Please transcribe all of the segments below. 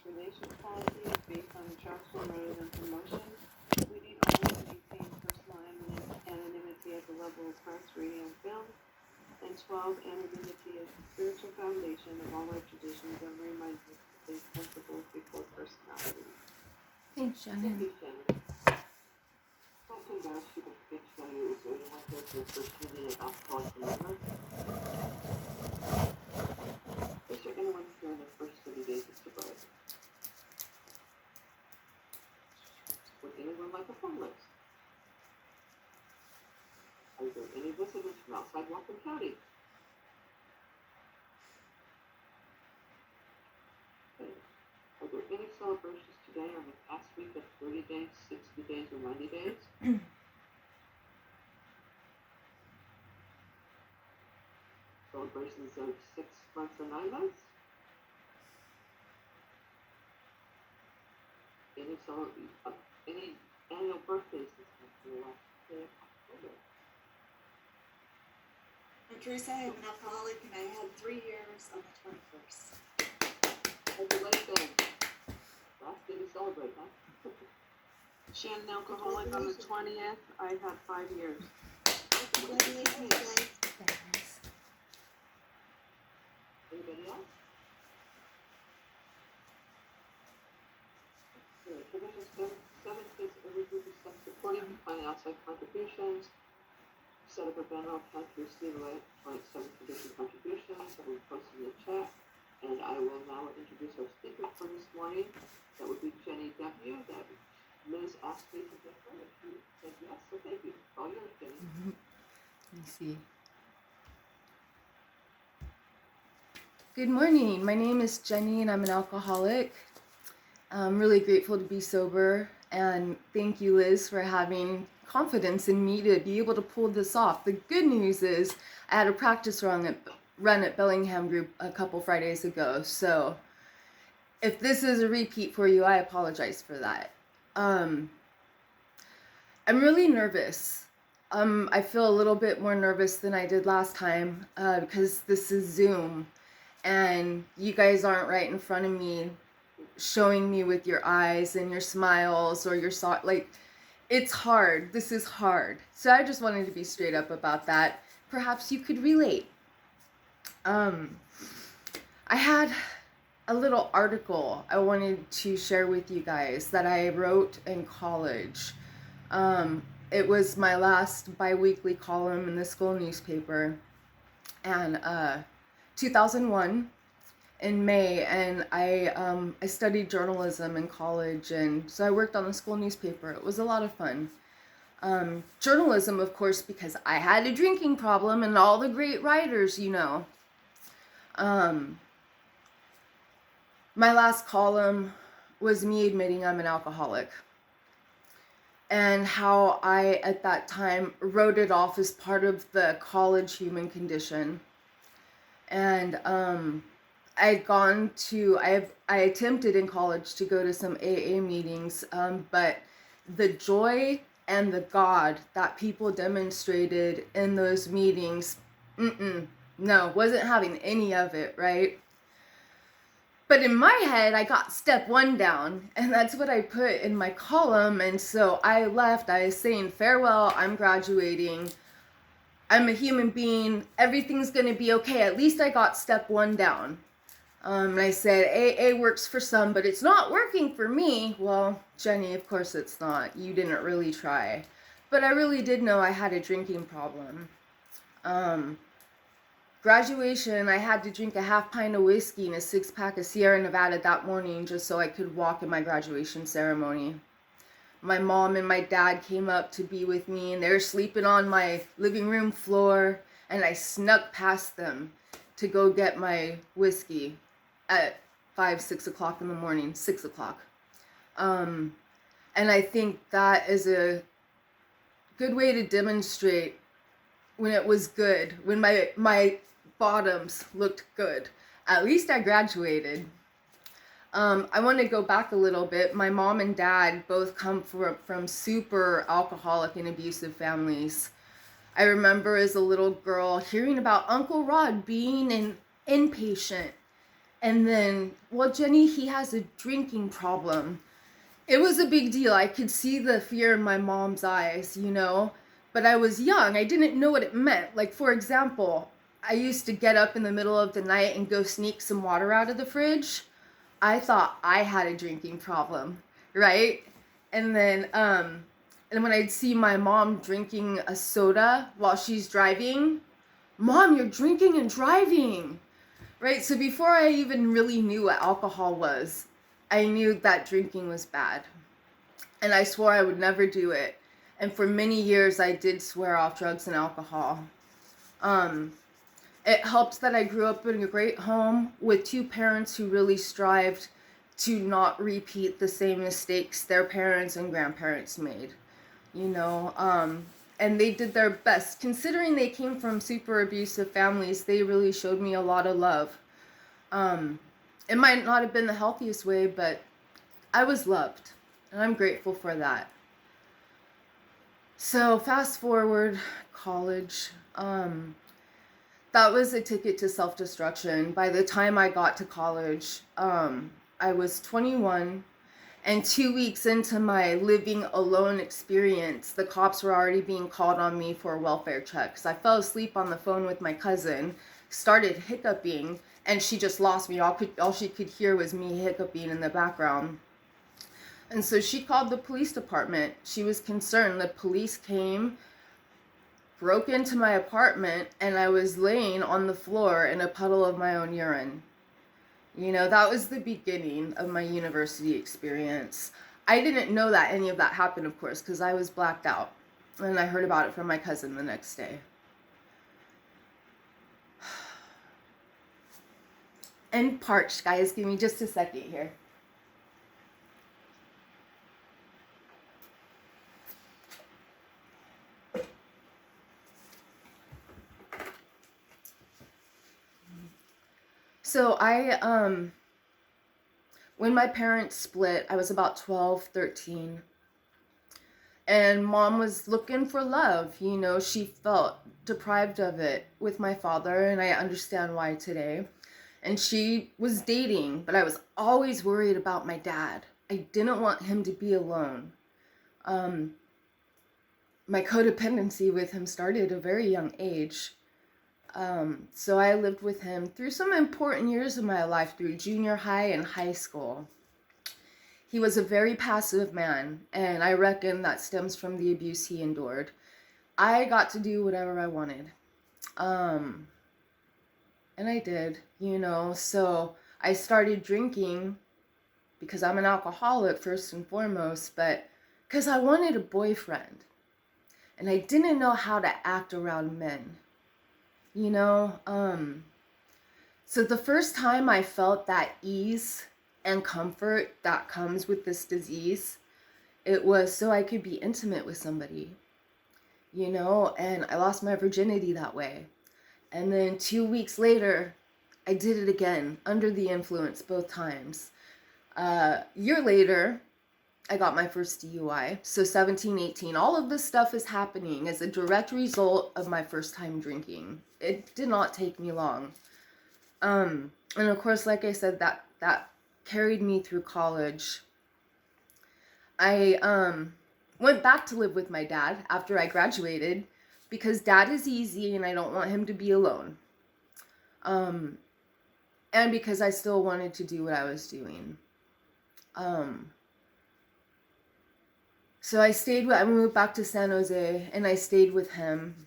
relation policy is based on instruction rather than promotion. We need always maintain personal anonymity at the level of press, radio, and film. And 12, anonymity is the spiritual foundation of all our traditions and reminds us to place principles before personality. Thanks, Shannon. Thank you, Shannon. Something else you could fix for you is when you want to go to the first meeting of Alcoholics Anonymous. Is there anyone here in the first 30 days of sobriety? Would anyone like a phone list? Are there any visitors from outside Whatcom County? Okay. Are there any celebrations today or in the past week of 30 days, 60 days, or 90 days? Celebrations of 6 months or 9 months? Any annual birthdays this month in the last day of October? Teresa, I am an alcoholic and I had 3 years on the 21st. Congratulations. Last day to celebrate, huh? Shannon, alcoholic on the 20th. I had 5 years. Congratulations, guys. Anybody else? Provision 7 states every group is self-supporting, find outside contributions, set up a banner account to receive electronic 7 condition contributions that we posted in the chat. And I will now introduce our speaker for this morning. That would be Jenny W. That Liz asked me to get her, and she said yes, so thank you. All yours, Jenny. Let me see. Good morning. My name is Jenny and I'm an alcoholic. I'm really grateful to be sober, and thank you, Liz, for having confidence in me to be able to pull this off. The good news is I had a practice run at Bellingham Group a couple Fridays ago, so if this is a repeat for you, I apologize for that. I'm really nervous. I feel a little bit more nervous than I did last time because this is Zoom and you guys aren't right in front of me showing me with your eyes and your smiles or your it's hard. This is hard. So I just wanted to be straight up about that. Perhaps you could relate. I had a little article I wanted to share with you guys that I wrote in college. It was my last bi-weekly column in the school newspaper, and 2001 in May, and I studied journalism in college, and so I worked on the school newspaper. It was a lot of fun. Journalism, of course, because I had a drinking problem, and all the great writers, you know. My last column was me admitting I'm an alcoholic, and how I, at that time, wrote it off as part of the college human condition. And I attempted in college to go to some AA meetings, but the joy and the God that people demonstrated in those meetings, no, wasn't having any of it, right? But in my head, I got step 1 down, and that's what I put in my column. And so I left. I was saying, farewell, I'm graduating. I'm a human being. Everything's going to be okay. At least I got step 1 down. And I said, AA works for some, but it's not working for me. Well, Jenny, of course it's not. You didn't really try. But I really did know I had a drinking problem. Graduation, I had to drink a half pint of whiskey and a 6-pack of Sierra Nevada that morning just so I could walk in my graduation ceremony. My mom and my dad came up to be with me, and they were sleeping on my living room floor, and I snuck past them to go get my whiskey at 5-6 o'clock in the morning. 6 o'clock. And I think that is a good way to demonstrate when it was good, when my bottoms looked good. At least I graduated. I want to go back a little bit. My mom and dad both come from super alcoholic and abusive families. I remember as a little girl hearing about Uncle Rod being an inpatient And then, well, Jenny, he has a drinking problem. It was a big deal. I could see the fear in my mom's eyes, you know, but I was young. I didn't know what it meant. Like, for example, I used to get up in the middle of the night and go sneak some water out of the fridge. I thought I had a drinking problem, right? And then, and when I'd see my mom drinking a soda while she's driving, Mom, you're drinking and driving, right? So before I even really knew what alcohol was, I knew that drinking was bad. And I swore I would never do it. And for many years, I did swear off drugs and alcohol. It helped that I grew up in a great home with two parents who really strived to not repeat the same mistakes their parents and grandparents made, you know. And they did their best. Considering they came from super abusive families, they really showed me a lot of love. It might not have been the healthiest way, but I was loved, and I'm grateful for that. So fast forward, college. That was a ticket to self-destruction. By the time I got to college, I was 21, and 2 weeks into my living alone experience, the cops were already being called on me for welfare checks. I fell asleep on the phone with my cousin, started hiccuping, and she just lost me. All she could hear was me hiccuping in the background. And so she called the police department. She was concerned. The police came, broke into my apartment, and I was laying on the floor in a puddle of my own urine. You know, that was the beginning of my university experience. I didn't know that any of that happened, of course, because I was blacked out. And I heard about it from my cousin the next day. And parched, guys. Give me just a second here. So when my parents split, I was about 12, 13. And Mom was looking for love. You know, she felt deprived of it with my father, and I understand why today. And she was dating, but I was always worried about my dad. I didn't want him to be alone. My codependency with him started at a very young age. So I lived with him through some important years of my life, through junior high and high school. He was a very passive man, and I reckon that stems from the abuse he endured. I got to do whatever I wanted. And I did, you know. So I started drinking because I'm an alcoholic first and foremost, but because I wanted a boyfriend. And I didn't know how to act around men. You know, so the first time I felt that ease and comfort that comes with this disease, it was so I could be intimate with somebody, you know, and I lost my virginity that way. And then 2 weeks later, I did it again, under the influence both times. A year later, I got my first DUI, so 17, 18. All of this stuff is happening as a direct result of my first time drinking. It did not take me long. And of course, like I said, that carried me through college. I went back to live with my dad after I graduated because dad is easy and I don't want him to be alone. And because I still wanted to do what I was doing. So I moved back to San Jose, and I stayed with him.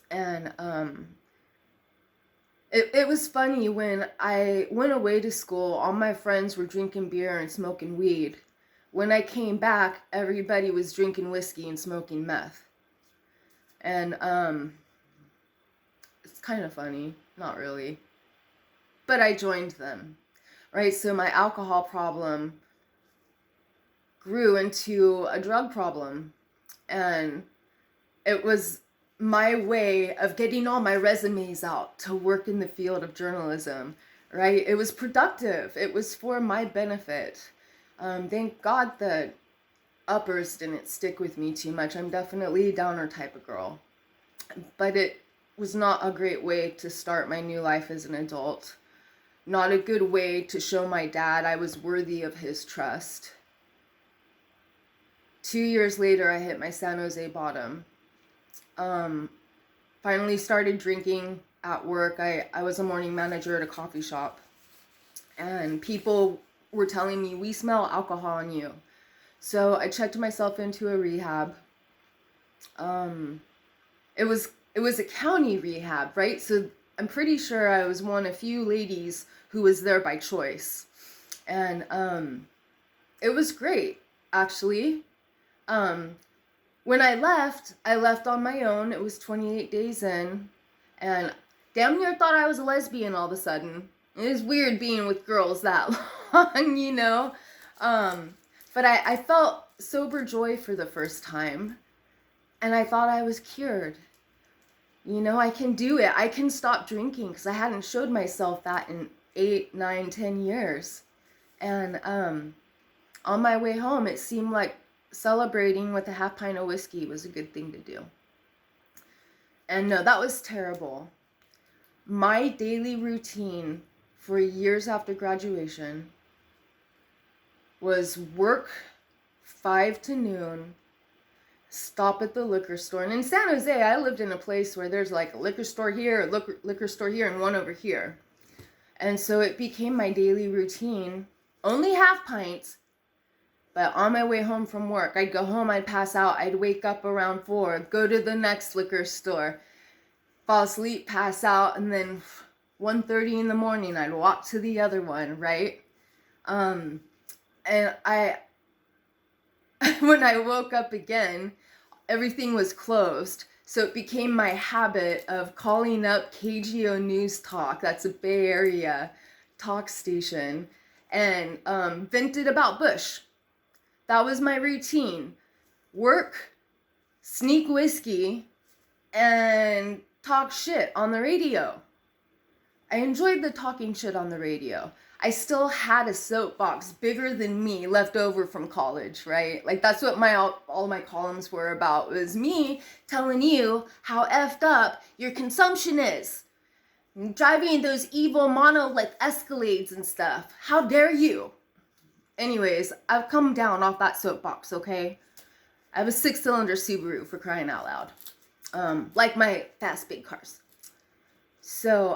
And it was funny, when I went away to school, all my friends were drinking beer and smoking weed. When I came back, everybody was drinking whiskey and smoking meth. And it's kind of funny, not really. But I joined them, right? So my alcohol problem grew into a drug problem, and it was my way of getting all my resumes out to work in the field of journalism, right? It was productive. It was for my benefit. Thank God the uppers didn't stick with me too much. I'm definitely a downer type of girl, but it was not a great way to start my new life as an adult. not a good way to show my dad I was worthy of his trust. 2 years later, I hit my San Jose bottom. Finally started drinking at work. I was a morning manager at a coffee shop. And people were telling me, we smell alcohol on you. So I checked myself into a rehab. It was a county rehab, right? So I'm pretty sure I was one of few ladies who was there by choice. And it was great, actually. When I left on my own. It was 28 days in, and damn near thought I was a lesbian all of a sudden. It was weird being with girls that long, you know? But I felt sober joy for the first time, and I thought I was cured. You know, I can do it. I can stop drinking, because I hadn't showed myself that in 8, 9, 10 years. And on my way home, it seemed like celebrating with a half pint of whiskey was a good thing to do. And no, that was terrible. My daily routine for years after graduation was work 5 to noon, stop at the liquor store. And in San Jose, I lived in a place where there's like a liquor store here, a liquor store here, and one over here. And so it became my daily routine, only half pints. But on my way home from work, I'd go home, I'd pass out, I'd wake up around 4, go to the next liquor store, fall asleep, pass out, and then 1:30 in the morning, I'd walk to the other one, right? And I, when I woke up again, everything was closed. So it became my habit of calling up KGO News Talk, that's a Bay Area talk station, and vented about Bush. That was my routine. Work, sneak whiskey, and talk shit on the radio. I enjoyed the talking shit on the radio. I still had a soapbox bigger than me left over from college, right? Like that's what all my columns were about, was me telling you how effed up your consumption is. Driving those evil monolith Escalades and stuff. How dare you? Anyways, I've come down off that soapbox, okay? I have a 6-cylinder Subaru, for crying out loud. Like my fast big cars. So,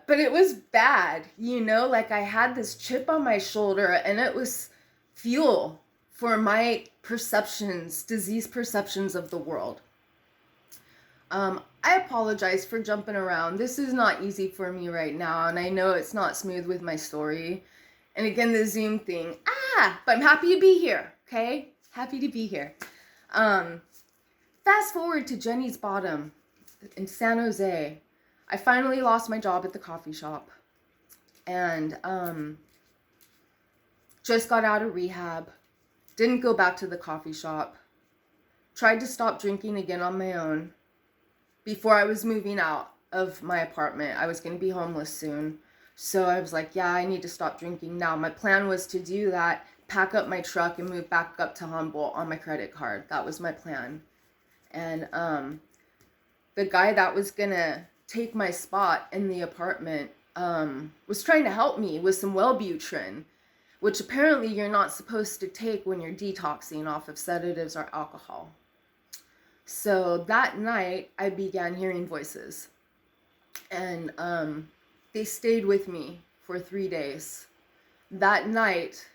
but it was bad, you know? Like I had this chip on my shoulder, and it was fuel for my perceptions, disease perceptions of the world. I apologize for jumping around. This is not easy for me right now, and I know it's not smooth with my story. And again, the Zoom thing. But I'm happy to be here, okay? Happy to be here. Fast forward to Jenny's bottom in San Jose. I finally lost my job at the coffee shop. And just got out of rehab. Didn't go back to the coffee shop. Tried to stop drinking again on my own. Before I was moving out of my apartment, I was going to be homeless soon. So I was like, yeah, I need to stop drinking now. My plan was to do that, pack up my truck, and move back up to Humboldt on my credit card. That was my plan. And the guy that was going to take my spot in the apartment was trying to help me with some Wellbutrin, which apparently you're not supposed to take when you're detoxing off of sedatives or alcohol. So that night, I began hearing voices. And they stayed with me for 3 days. That night,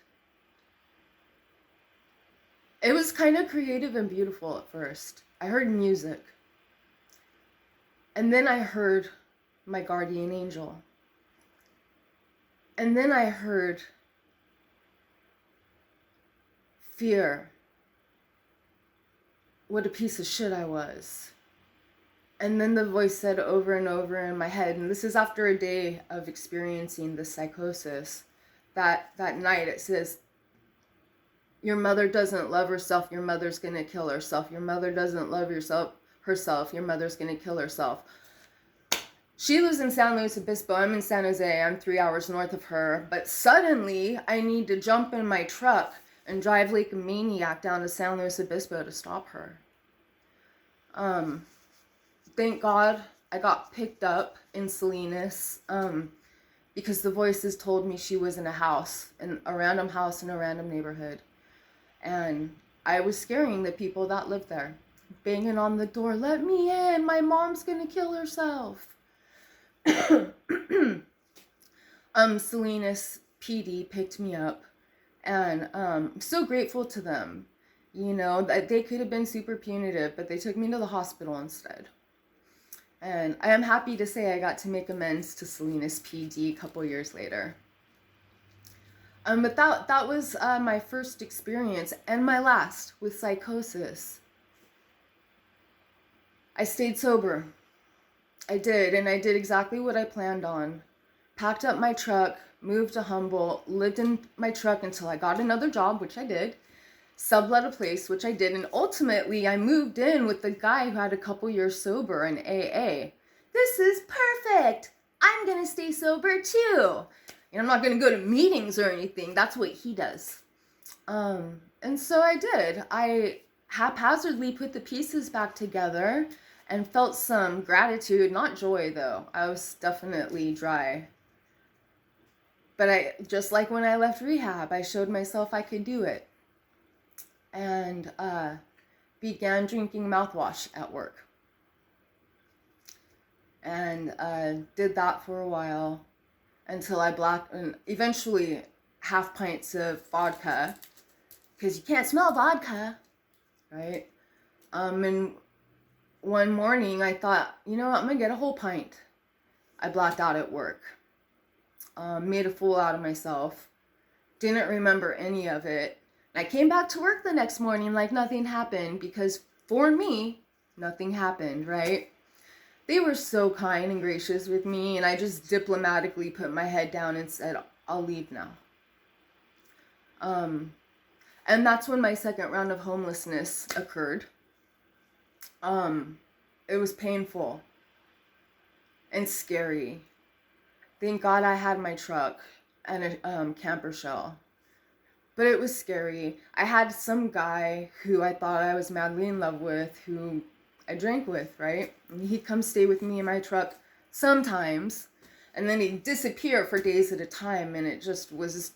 it was kind of creative and beautiful at first. I heard music. And then I heard my guardian angel. And then I heard fear. What a piece of shit I was. And then the voice said over and over in my head, and this is after a day of experiencing the psychosis, that night it says, your mother doesn't love herself, your mother's going to kill herself. Your mother doesn't love herself, your mother's going to kill herself. She lives in San Luis Obispo. I'm in San Jose. I'm 3 hours north of her. But suddenly, I need to jump in my truck and drive like a maniac down to San Luis Obispo to stop her. Thank God I got picked up in Salinas. because the voices told me she was in a random house in a random neighborhood. And I was scaring the people that lived there, banging on the door, let me in, my mom's gonna kill herself. Salinas PD picked me up, and I'm so grateful to them. You know, that they could have been super punitive, but they took me to the hospital instead. And I am happy to say I got to make amends to Salinas PD a couple years later. But that was my first experience and my last with psychosis. I stayed sober. I did, and I did exactly what I planned on. Packed up my truck, moved to Humboldt, lived in my truck until I got another job, which I did, sublet a place, which I did, and ultimately I moved in with the guy who had a couple years sober in AA. This is perfect! I'm gonna stay sober too! And I'm not gonna go to meetings or anything, that's what he does. And so I did. I haphazardly put the pieces back together and felt some gratitude, not joy though. I was definitely dry. But just like when I left rehab, I showed myself I could do it. And began drinking mouthwash at work. And did that for a while until I and eventually half pints of vodka, because you can't smell vodka, right? And one morning I thought, you know what, I'm gonna get a whole pint. I blacked out at work. Made a fool out of myself. Didn't remember any of it. I came back to work the next morning like nothing happened, because for me, nothing happened, right? They were so kind and gracious with me, and I just diplomatically put my head down and said, I'll leave now. And that's when my second round of homelessness occurred. It was painful and scary. Thank God I had my truck and a camper shell. But it was scary. I had some guy who I thought I was madly in love with, who I drank with, right? And he'd come stay with me in my truck sometimes, and then he'd disappear for days at a time, and it just was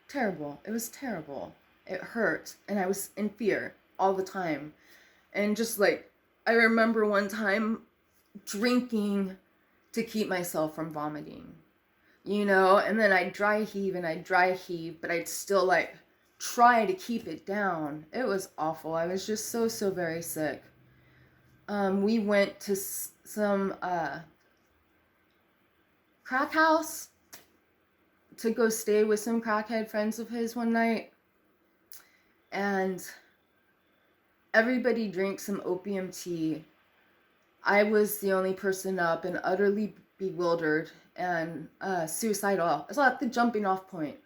terrible. It was terrible. It hurt, and I was in fear all the time. And just like, I remember one time drinking to keep myself from vomiting. You know, and then I'd dry heave, but I'd still like try to keep it down. It was awful. I was just so very sick. We went to some crack house to go stay with some crackhead friends of his one night, and everybody drank some opium tea. I was the only person up and utterly bewildered and suicidal. I was at the jumping off point.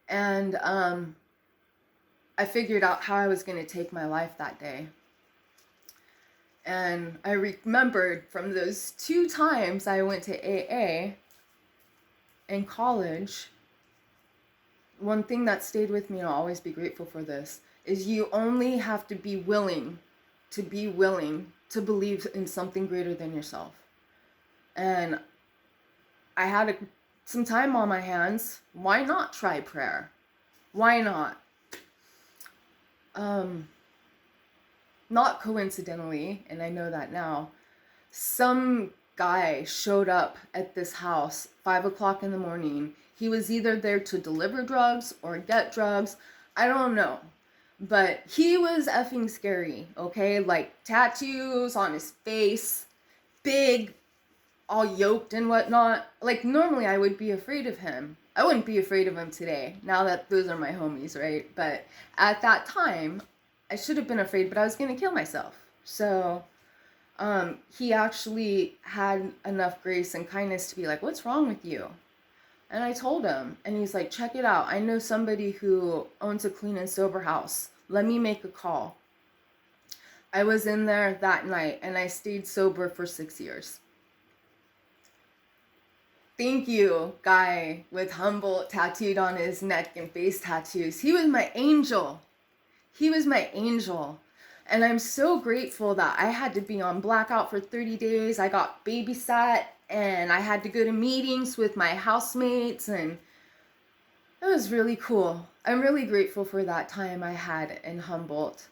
And I figured out how I was going to take my life that day. And I remembered from those 2 times I went to AA in college, one thing that stayed with me, and I'll always be grateful for this, is you only have to be willing to believe in something greater than yourself. And I had some time on my hands. Why not try prayer? Why not? Not coincidentally, and I know that now, some guy showed up at this house 5 o'clock in the morning. He was either there to deliver drugs or get drugs. I don't know. But he was effing scary, okay? Like tattoos on his face, big, all yoked and whatnot. Like normally I would be afraid of him. I wouldn't be afraid of him today, now that those are my homies, right? But at that time, I should have been afraid, but I was going to kill myself. So he actually had enough grace and kindness to be like, what's wrong with you? And I told him, and he's like, check it out. I know somebody who owns a clean and sober house. Let me make a call. I was in there that night, and I stayed sober for 6 years. Thank you, guy with Humboldt tattooed on his neck and face tattoos. He was my angel. He was my angel. And I'm so grateful that I had to be on blackout for 30 days. I got babysat, and I had to go to meetings with my housemates, and it was really cool. I'm really grateful for that time I had in Humboldt.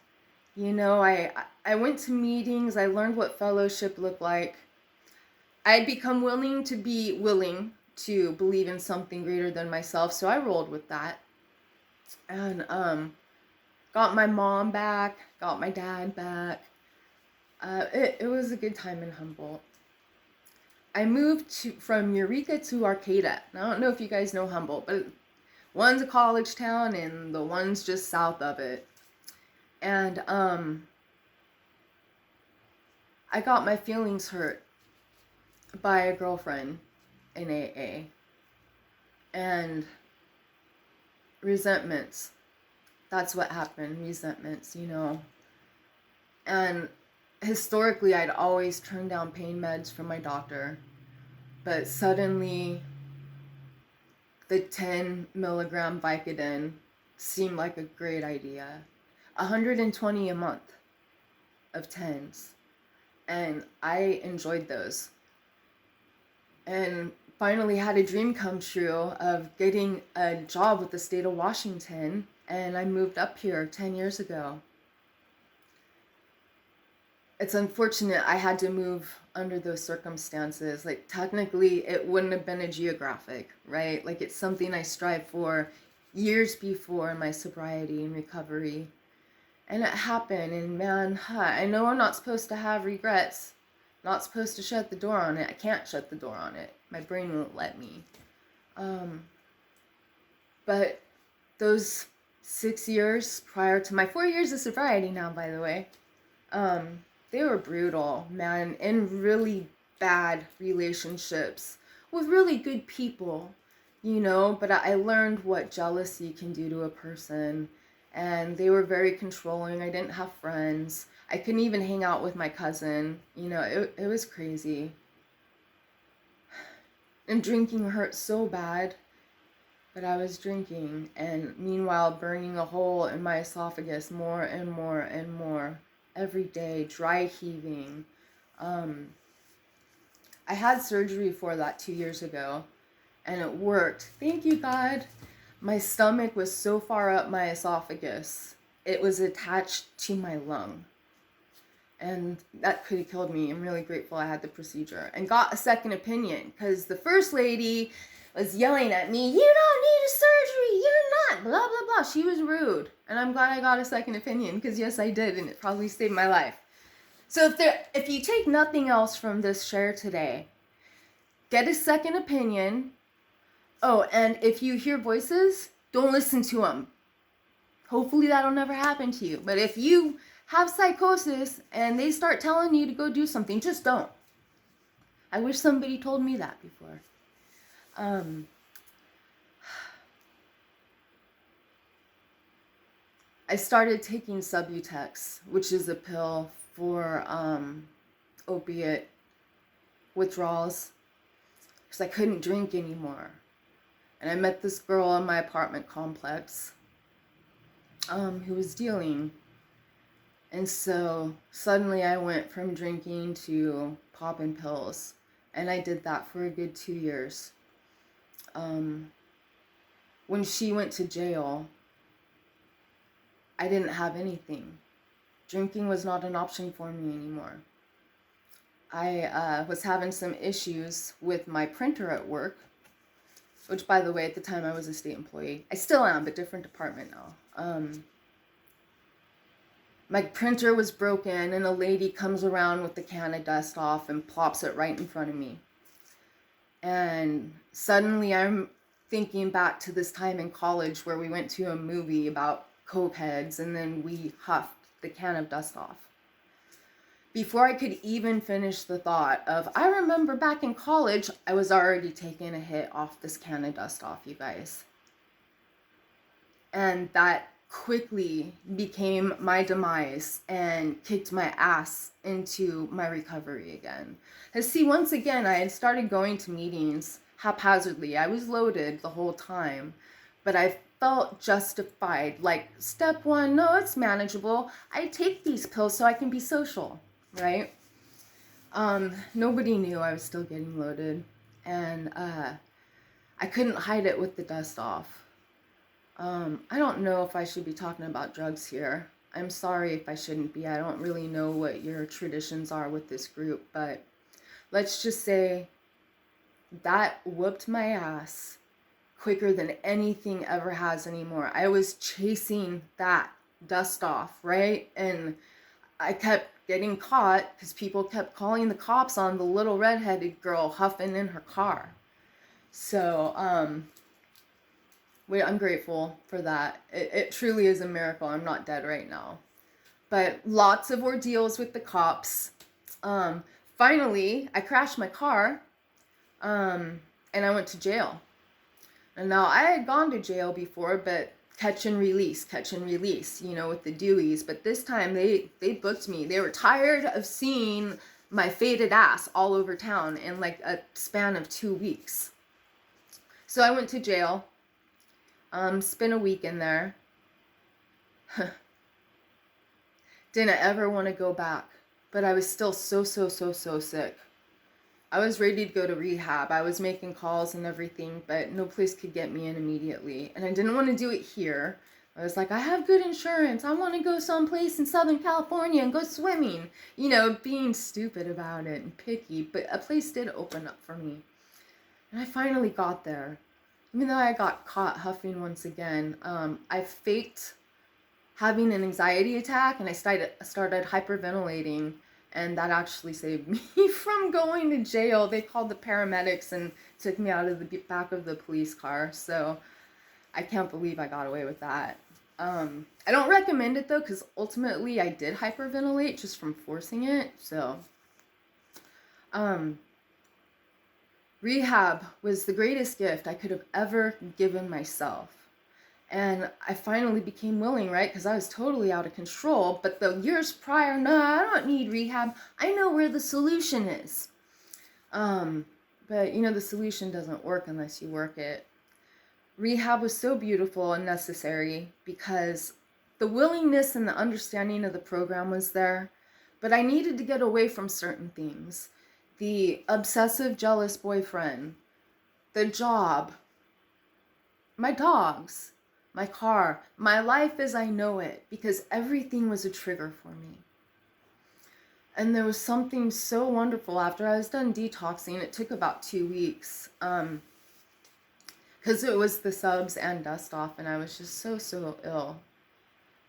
You know, I went to meetings, I learned what fellowship looked like. I'd become willing to believe in something greater than myself, so I rolled with that. And got my mom back, got my dad back. It was a good time in Humboldt. I moved from Eureka to Arcata. I don't know if you guys know Humboldt, but one's a college town and the one's just south of it. And I got my feelings hurt by a girlfriend in AA. And resentments. That's what happened, resentments, you know. And historically, I'd always turned down pain meds from my doctor. But suddenly, the 10 milligram Vicodin seemed like a great idea. 120 a month of 10s. And I enjoyed those. And finally had a dream come true of getting a job with the state of Washington, and I moved up here 10 years ago. It's unfortunate I had to move under those circumstances. Like, technically, it wouldn't have been a geographic, right? Like, it's something I strive for years before my sobriety and recovery. And it happened, and man, I know I'm not supposed to have regrets. Not supposed to shut the door on it. I can't shut the door on it. My brain won't let me. But those 6 years prior to my 4 years of sobriety now, by the way, they were brutal, man, in really bad relationships with really good people, you know, but I learned what jealousy can do to a person, and they were very controlling. I didn't have friends. I couldn't even hang out with my cousin. You know, it was crazy. And drinking hurt so bad, but I was drinking, and meanwhile burning a hole in my esophagus more and more and more every day, dry heaving. I had surgery for that 2 years ago, and it worked. Thank you, God. My stomach was so far up my esophagus, it was attached to my lung. And that could have killed me. I'm really grateful I had the procedure. And got a second opinion, because the first lady was yelling at me, "You don't need a surgery, you're not, blah, blah, blah." She was rude. And I'm glad I got a second opinion, because yes, I did, and it probably saved my life. So if you take nothing else from this share today, get a second opinion. Oh, and if you hear voices, don't listen to them. Hopefully that'll never happen to you. But if you have psychosis and they start telling you to go do something, just don't. I wish somebody told me that before. I started taking Subutex, which is a pill for opiate withdrawals, because I couldn't drink anymore. And I met this girl in my apartment complex who was dealing. And so suddenly I went from drinking to popping pills. And I did that for a good 2 years. When she went to jail, I didn't have anything. Drinking was not an option for me anymore. I was having some issues with my printer at work, which, by the way, at the time I was a state employee. I still am, but different department now. My printer was broken, and a lady comes around with the can of dust off and plops it right in front of me. And suddenly I'm thinking back to this time in college where we went to a movie about coke heads, and then we huffed the can of dust off. Before I could even finish the thought of, I remember back in college, I was already taking a hit off this can of dust off, you guys. And that quickly became my demise and kicked my ass into my recovery again. And see, once again, I had started going to meetings haphazardly. I was loaded the whole time, but I felt justified. Like, step one, no, it's manageable. I take these pills so I can be social, right? Nobody knew I was still getting loaded, and I couldn't hide it with the dust off. I don't know if I should be talking about drugs here. I'm sorry if I shouldn't be. I don't really know what your traditions are with this group, but let's just say that whooped my ass quicker than anything ever has anymore. I was chasing that dust off, right? And I kept getting caught because people kept calling the cops on the little redheaded girl huffing in her car. So, I'm grateful for that. It truly is a miracle. I'm not dead right now. But lots of ordeals with the cops. Finally, I crashed my car, and I went to jail. And now I had gone to jail before, but catch and release, with the Deweys. But this time they booked me. They were tired of seeing my faded ass all over town in like a span of 2 weeks. So I went to jail. Spent a week in there. Didn't ever want to go back, but I was still so sick. I was ready to go to rehab. I was making calls and everything, but no place could get me in immediately. And I didn't want to do it here. I was like, I have good insurance. I want to go someplace in Southern California and go swimming. Being stupid about it and picky. But a place did open up for me. And I finally got there. Even though I got caught huffing once again, I faked having an anxiety attack, and I started hyperventilating, and that actually saved me from going to jail. They called the paramedics and took me out of the back of the police car, so I can't believe I got away with that. I don't recommend it, though, because ultimately I did hyperventilate just from forcing it, so... Rehab was the greatest gift I could have ever given myself. And I finally became willing, right? Because I was totally out of control. But the years prior, no, I don't need rehab. I know where the solution is. But, the solution doesn't work unless you work it. Rehab was so beautiful and necessary because the willingness and the understanding of the program was there. But I needed to get away from certain things. The obsessive, jealous boyfriend, the job, my dogs, my car, my life as I know it, because everything was a trigger for me. And there was something so wonderful after I was done detoxing. It took about 2 weeks, because it was the subs and dust off, and I was just so ill.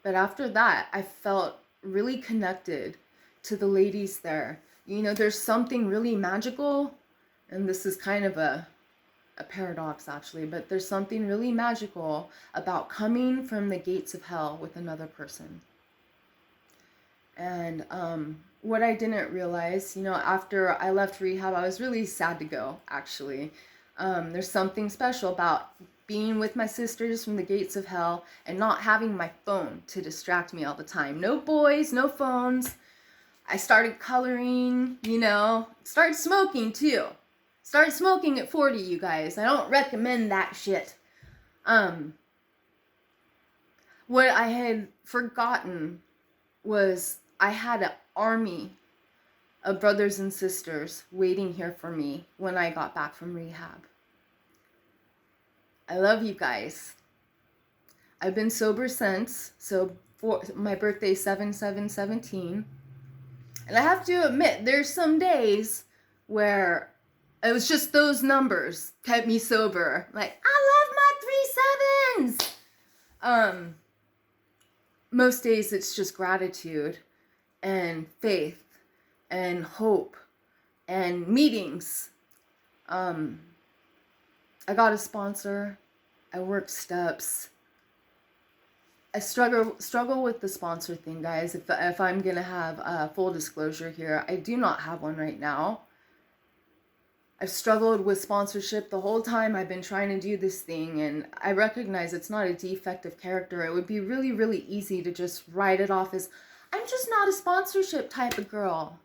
But after that, I felt really connected to the ladies there. There's something really magical, and this is kind of a paradox actually, but there's something really magical about coming from the gates of hell with another person. And what I didn't realize, after I left rehab, I was really sad to go, actually. There's something special about being with my sisters from the gates of hell and not having my phone to distract me all the time. No boys, no phones. I started coloring, started smoking too. Started smoking at 40, you guys. I don't recommend that shit. What I had forgotten was I had an army of brothers and sisters waiting here for me when I got back from rehab. I love you guys. I've been sober since, so for my birthday 7/7/17. And I have to admit, there's some days where it was just those numbers kept me sober. Like, I love my 3 sevens! Most days it's just gratitude and faith and hope and meetings. I got a sponsor. I work steps. I struggle with the sponsor thing, guys. If I'm gonna have full disclosure here, I do not have one right now. I've struggled with sponsorship the whole time I've been trying to do this thing, and I recognize it's not a defect of character. It would be really easy to just write it off as, I'm just not a sponsorship type of girl.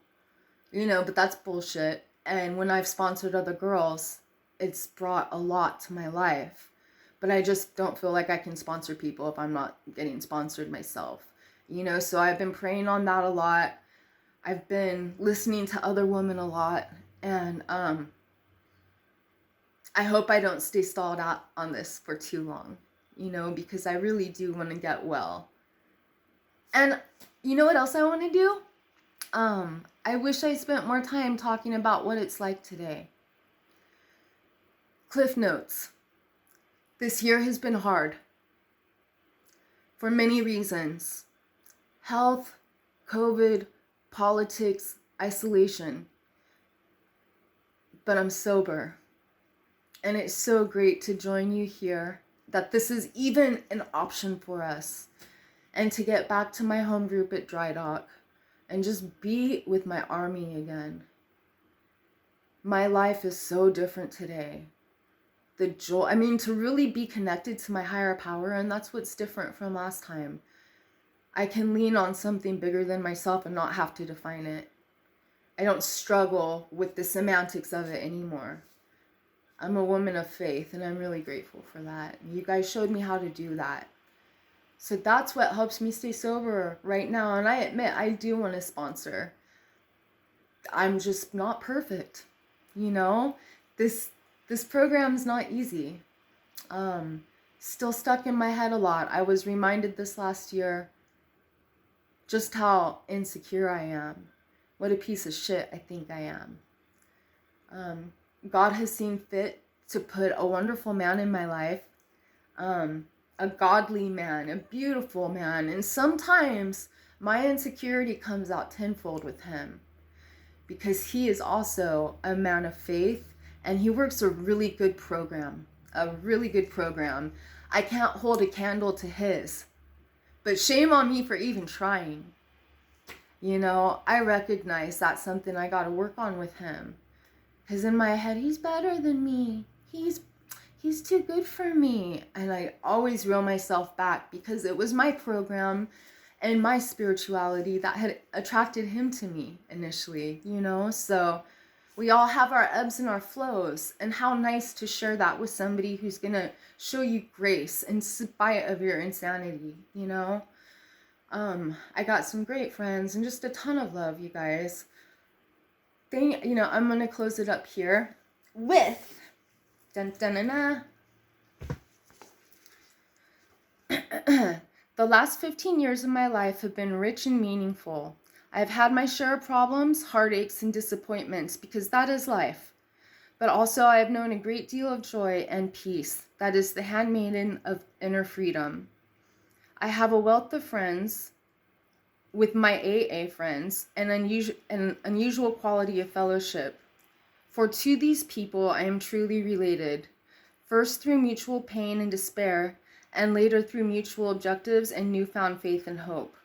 But that's bullshit. And when I've sponsored other girls, it's brought a lot to my life. But I just don't feel like I can sponsor people if I'm not getting sponsored myself. So I've been praying on that a lot. I've been listening to other women a lot, and I hope I don't stay stalled out on this for too long, because I really do want to get well. And you know what else I want to do? I wish I spent more time talking about what it's like today. Cliff notes. This year has been hard for many reasons. Health, COVID, politics, isolation. But I'm sober. And it's so great to join you here, that this is even an option for us. And to get back to my home group at Dry Dock and just be with my army again. My life is so different today. The joy, to really be connected to my higher power, and that's what's different from last time. I can lean on something bigger than myself and not have to define it. I don't struggle with the semantics of it anymore. I'm a woman of faith, and I'm really grateful for that. You guys showed me how to do that. So that's what helps me stay sober right now. And I admit, I do want to sponsor. I'm just not perfect. This program's not easy. Still stuck in my head a lot. I was reminded this last year just how insecure I am. What a piece of shit I think I am. God has seen fit to put a wonderful man in my life. A godly man, a beautiful man. And sometimes my insecurity comes out tenfold with him, because he is also a man of faith, and he works a really good program. I can't hold a candle to his, but shame on me for even trying. I recognize that's something I gotta work on with him. Because in my head, he's better than me. He's too good for me. And I always reel myself back, because it was my program and my spirituality that had attracted him to me initially, So we all have our ebbs and our flows, and how nice to share that with somebody who's going to show you grace in spite of your insanity, I got some great friends and just a ton of love, you guys. I'm going to close it up here with dun, dun, dun, dun. The last 15 years of my life have been rich and meaningful. I have had my share of problems, heartaches, and disappointments, because that is life. But also I have known a great deal of joy and peace. That is the handmaiden of inner freedom. I have a wealth of friends, with my AA friends, and an unusual quality of fellowship. For to these people I am truly related, first through mutual pain and despair, and later through mutual objectives and newfound faith and hope.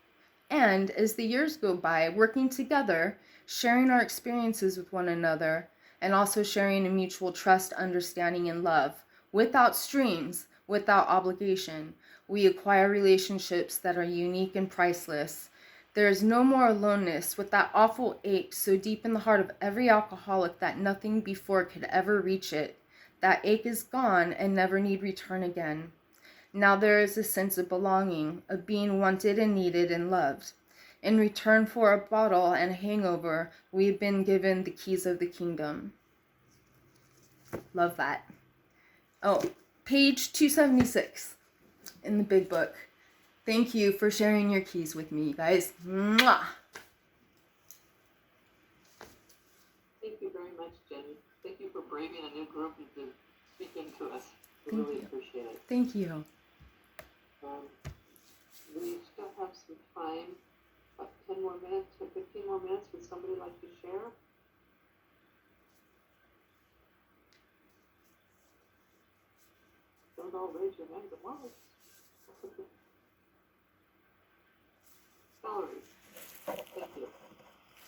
And as the years go by, working together, sharing our experiences with one another, and also sharing a mutual trust, understanding, and love, without strings, without obligation, we acquire relationships that are unique and priceless. There is no more aloneness, with that awful ache so deep in the heart of every alcoholic that nothing before could ever reach it. That ache is gone and never need return again. Now there is a sense of belonging, of being wanted and needed and loved. In return for a bottle and a hangover, we've been given the keys of the kingdom. Love that. Oh, page 276 in the big book. Thank you for sharing your keys with me, you guys. Mwah! Thank you very much, Jenny. Thank you for bringing a new group into speaking to us. We Thank really you. appreciate it. Thank you. We still have some time, about 10 more minutes or 15 more minutes. Would somebody like to share? Don't all raise your hands at once.